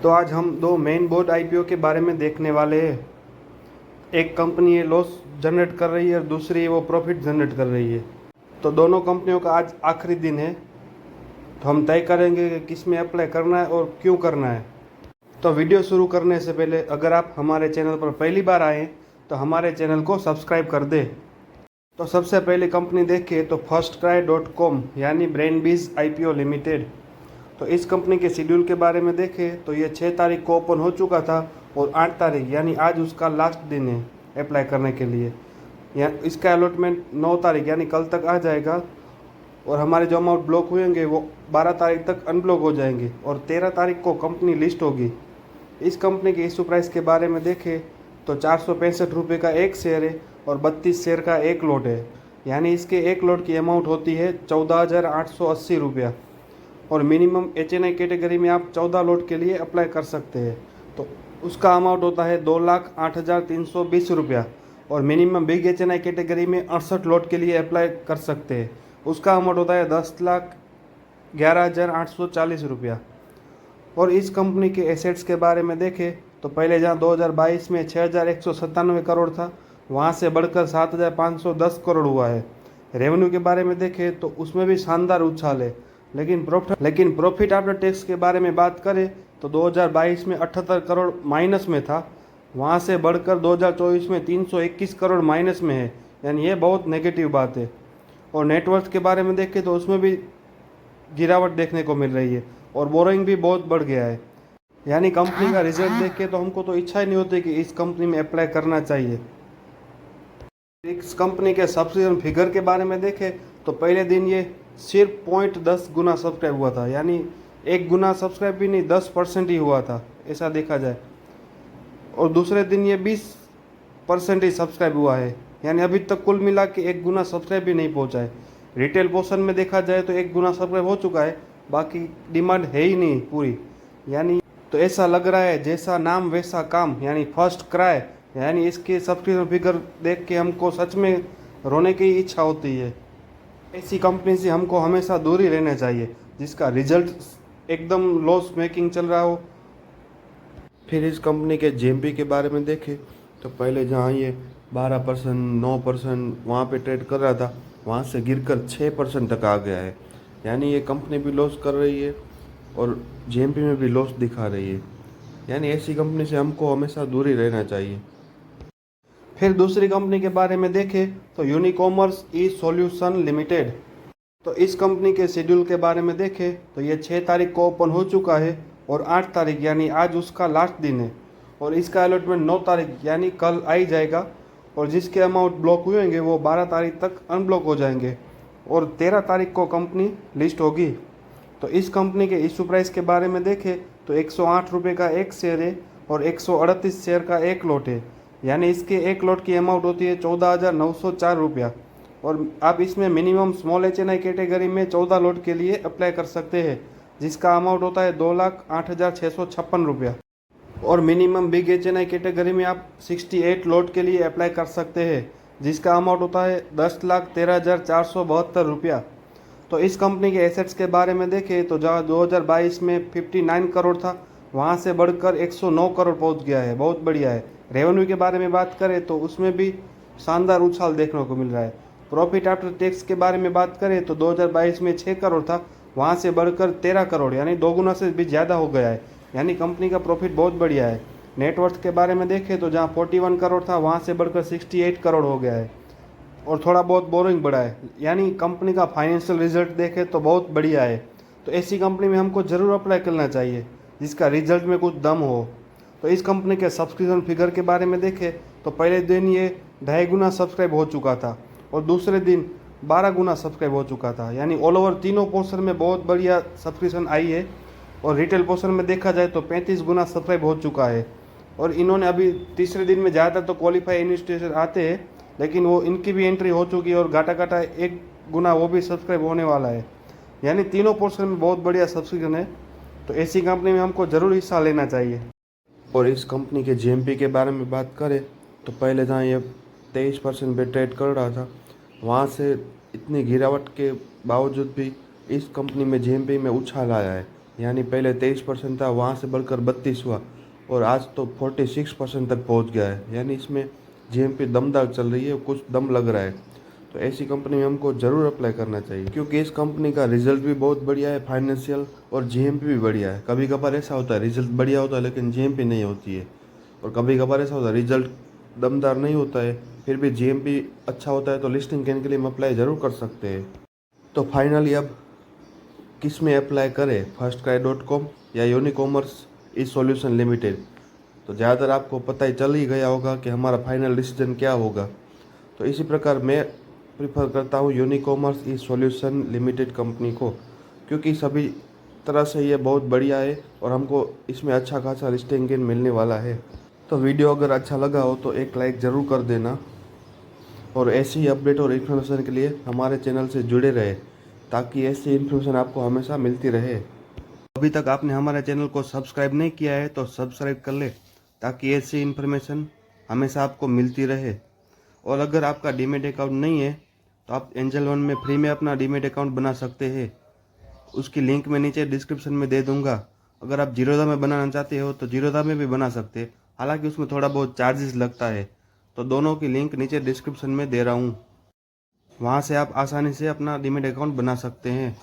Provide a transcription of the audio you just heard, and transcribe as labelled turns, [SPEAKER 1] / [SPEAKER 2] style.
[SPEAKER 1] तो आज हम दो मेन बोर्ड आईपीओ के बारे में देखने वाले हैं। एक कंपनी है लॉस जनरेट कर रही है और दूसरी वो प्रॉफिट जनरेट कर रही है। तो दोनों कंपनियों का आज आखिरी दिन है, तो हम तय करेंगे कि किस में अप्लाई करना है और क्यों करना है। तो वीडियो शुरू करने से पहले अगर आप हमारे चैनल पर पहली बार आए तो हमारे चैनल को सब्सक्राइब कर दें। तो सबसे पहले कंपनी देखें तो firstcry.com यानी ब्रेनबीज आईपीओ लिमिटेड। तो इस कंपनी के शेड्यूल के बारे में देखें तो ये 6 तारीख को ओपन हो चुका था और 8 तारीख यानी आज उसका लास्ट दिन है अप्लाई करने के लिए। या इसका अलॉटमेंट 9 तारीख यानी कल तक आ जाएगा और हमारे जो अमाउंट ब्लॉक हुएंगे वो 12 तारीख तक अनब्लॉक हो जाएंगे और 13 तारीख को कंपनी लिस्ट होगी। इस कंपनी के इशू प्राइस के बारे में देखें तो 465 रुपये का एक शेयर है और 32 शेयर का एक लॉट है, यानी इसके एक लॉट की अमाउंट होती है 14,880 रुपया और मिनिमम HNI कैटेगरी में आप 14 लॉट के लिए अप्लाई कर सकते हैं। तो उसका अमाउंट होता है 2,08,320 रुपया और मिनिमम बिग HNI कैटेगरी में 68 लॉट के लिए अप्लाई कर सकते हैं। उसका अमाउंट होता है 10,11,840 रुपया। और इस कंपनी के एसेट्स के बारे में देखें तो पहले जहां 2022 में 6,197 करोड़ था, वहां से बढ़कर 7,510 करोड़ हुआ है। रेवेन्यू के बारे में देखें तो उसमें भी शानदार उछाल है, लेकिन प्रॉफिट आफ्टर टैक्स के बारे में बात करें तो 2022 में 78 करोड़ माइनस में था, वहां से बढ़कर 2024 में 321 करोड़ माइनस में है, यानी ये बहुत नेगेटिव बात है। और नेटवर्थ के बारे में देखें तो उसमें भी गिरावट देखने को मिल रही है और बोरोइंग भी बहुत बढ़ गया है। यानी कंपनी का रिजल्ट देख के तो हमको तो इच्छा ही नहीं होती कि इस कंपनी में अप्लाई करना चाहिए। इस कंपनी के सब्सक्रिप्शन फिगर के बारे में देखें तो पहले दिन ये सिर्फ 0.10 गुना सब्सक्राइब हुआ था, यानी 1 गुना सब्सक्राइब भी नहीं, 10% ही हुआ था ऐसा देखा जाए। और दूसरे दिन ये 20% ही सब्सक्राइब हुआ है, यानी अभी तक कुल मिला के 1 गुना सब्सक्राइब भी नहीं पहुंचा है। रिटेल पोर्शन में देखा जाए तो 1 गुना सब्सक्राइब हो चुका है, बाकी डिमांड है ही नहीं पूरी। यानी तो ऐसा लग रहा है जैसा नाम वैसा काम, यानी फर्स्ट क्राई। यानी इसके सब्सक्रिप्शन फिगर देख के हमको सच में रोने की इच्छा होती है। ऐसी कंपनी से हमको हमेशा दूर ही रहना चाहिए जिसका रिजल्ट एकदम लॉस मेकिंग चल रहा हो। फिर इस कंपनी के जेएमपी के बारे में देखें तो पहले जहाँ ये 12% 9% वहाँ पे ट्रेड कर रहा था, वहाँ से गिरकर 6% तक आ गया है। यानी ये कंपनी भी लॉस कर रही है और जेएमपी में भी लॉस दिखा रही है। यानी ऐसी कंपनी से हमको हमेशा दूर ही रहना चाहिए। फिर दूसरी कंपनी के बारे में देखें तो यूनिकॉमर्स ई सॉल्यूशन लिमिटेड। तो इस कंपनी के शेड्यूल के बारे में देखें तो ये 6 तारीख को ओपन हो चुका है और 8 तारीख यानी आज उसका लास्ट दिन है और इसका अलॉटमेंट 9 तारीख यानी कल आ ही जाएगा और जिसके अमाउंट ब्लॉक हुए होंगे वो 12 तारीख तक अनब्लॉक हो जाएंगे और 13 तारीख को कंपनी लिस्ट होगी। तो इस कंपनी के इशू प्राइस के बारे में देखें तो 108 रुपये का एक शेयर है और 138 शेयर का एक लॉट है, यानी इसके एक लॉट की अमाउंट होती है 14,904 रुपया और आप इसमें मिनिमम स्मॉल HNI कैटेगरी में 14 लॉट के लिए अप्लाई कर सकते हैं, जिसका अमाउंट होता है 2,08,656 रुपया और मिनिमम बिग HNI कैटेगरी में आप 68 लॉट के लिए अप्लाई कर सकते हैं, जिसका अमाउंट होता है 10,13,472 रुपया। तो इस कंपनी के एसेट्स के बारे में देखें तो जहाँ 2022 में 59 करोड़ था, वहाँ से बढ़कर 109 करोड़ पहुँच गया है, बहुत बढ़िया है। रेवेन्यू के बारे में बात करें तो उसमें भी शानदार उछाल देखने को मिल रहा है। प्रॉफिट आफ्टर टैक्स के बारे में बात करें तो 2022 में 6 करोड़ था, वहाँ से बढ़कर 13 करोड़ यानी 2 गुना से भी ज़्यादा हो गया है, यानी कंपनी का प्रॉफिट बहुत बढ़िया है। नेटवर्थ के बारे में देखें तो जहाँ 41 करोड़ था, वहाँ से बढ़कर 68 करोड़ हो गया है और थोड़ा बहुत बोरिंग बढ़ा है, यानी कंपनी का फाइनेंशियल रिजल्ट देखें तो बहुत बढ़िया है। तो ऐसी कंपनी में हमको ज़रूर अप्लाई करना चाहिए जिसका रिजल्ट में कुछ दम हो। तो इस कंपनी के सब्सक्रिप्शन फिगर के बारे में देखें तो पहले दिन ये 2.5 गुना सब्सक्राइब हो चुका था और दूसरे दिन 12 गुना सब्सक्राइब हो चुका था, यानी ऑल ओवर तीनों पोर्शन में बहुत बढ़िया सब्सक्रिप्शन आई है। और रिटेल पोर्शन में देखा जाए तो 35 गुना सब्सक्राइब हो चुका है और इन्होंने अभी तीसरे दिन में ज़्यादातर तो क्वालिफाई इन्वेस्टर आते हैं, लेकिन वो इनकी भी एंट्री हो चुकी है और घाटा 1 गुना वो भी सब्सक्राइब होने वाला है, यानी तीनों पोर्शन में बहुत बढ़िया सब्सक्रिप्शन है। तो ऐसी कंपनी में हमको ज़रूर हिस्सा लेना चाहिए। और इस कंपनी के जेएमपी के बारे में बात करें तो पहले जहाँ ये 23% पे ट्रेड कर रहा था, वहाँ से इतनी गिरावट के बावजूद भी इस कंपनी में जेएमपी में उछाल आया है यानी पहले 23% था, वहाँ से बढ़कर 32 हुआ और आज तो 46% तक पहुँच गया है। यानी इसमें जीएमपी दमदार चल रही है, कुछ दम लग रहा है। तो ऐसी कंपनी में हमको ज़रूर अप्लाई करना चाहिए, क्योंकि इस कंपनी का रिजल्ट भी बहुत बढ़िया है फाइनेंशियल, और जीएमपी भी बढ़िया है। कभी कभार ऐसा होता है रिजल्ट बढ़िया होता है लेकिन जीएमपी नहीं होती है, और कभी कभार ऐसा होता है रिजल्ट दमदार नहीं होता है फिर भी जीएमपी अच्छा होता है। तो लिस्टिंग के लिए हम अप्लाई ज़रूर कर सकते हैं। तो फाइनली अब किस में अप्लाई करें, firstcry.com या यूनिकॉमर्स ई सॉल्यूशन लिमिटेड। तो ज़्यादातर आपको पता ही चल ही गया होगा कि हमारा फाइनल डिसीजन क्या होगा। तो इसी प्रकार मैं प्रिफर करता हूँ Unicommerce e solution limited company को, क्योंकि सभी तरह से ये बहुत बढ़िया है और हमको इसमें अच्छा खासा लिस्टिंग गेन मिलने वाला है। तो वीडियो अगर अच्छा लगा हो तो एक लाइक ज़रूर कर देना, और ऐसी ही अपडेट और इन्फॉर्मेशन के लिए हमारे चैनल से जुड़े रहे, ताकि ऐसी इन्फॉर्मेशन आपको हमेशा मिलती रहे। अभी तक आपने हमारे चैनल को सब्सक्राइब नहीं किया है तो सब्सक्राइब कर ले, ताकि ऐसी इन्फॉर्मेशन हमेशा आपको मिलती रहे। और अगर आपका डीमेट अकाउंट नहीं है तो आप एंजल वन में फ्री में अपना डीमेट अकाउंट बना सकते हैं। उसकी लिंक मैं नीचे डिस्क्रिप्शन में दे दूंगा। अगर आप जीरोधा में बनाना चाहते हो तो जीरोधा में भी बना सकते हैं, हालांकि उसमें थोड़ा बहुत चार्जेस लगता है। तो दोनों की लिंक नीचे डिस्क्रिप्शन में दे रहा हूँ, वहाँ से आप आसानी से अपना डीमेट अकाउंट बना सकते हैं।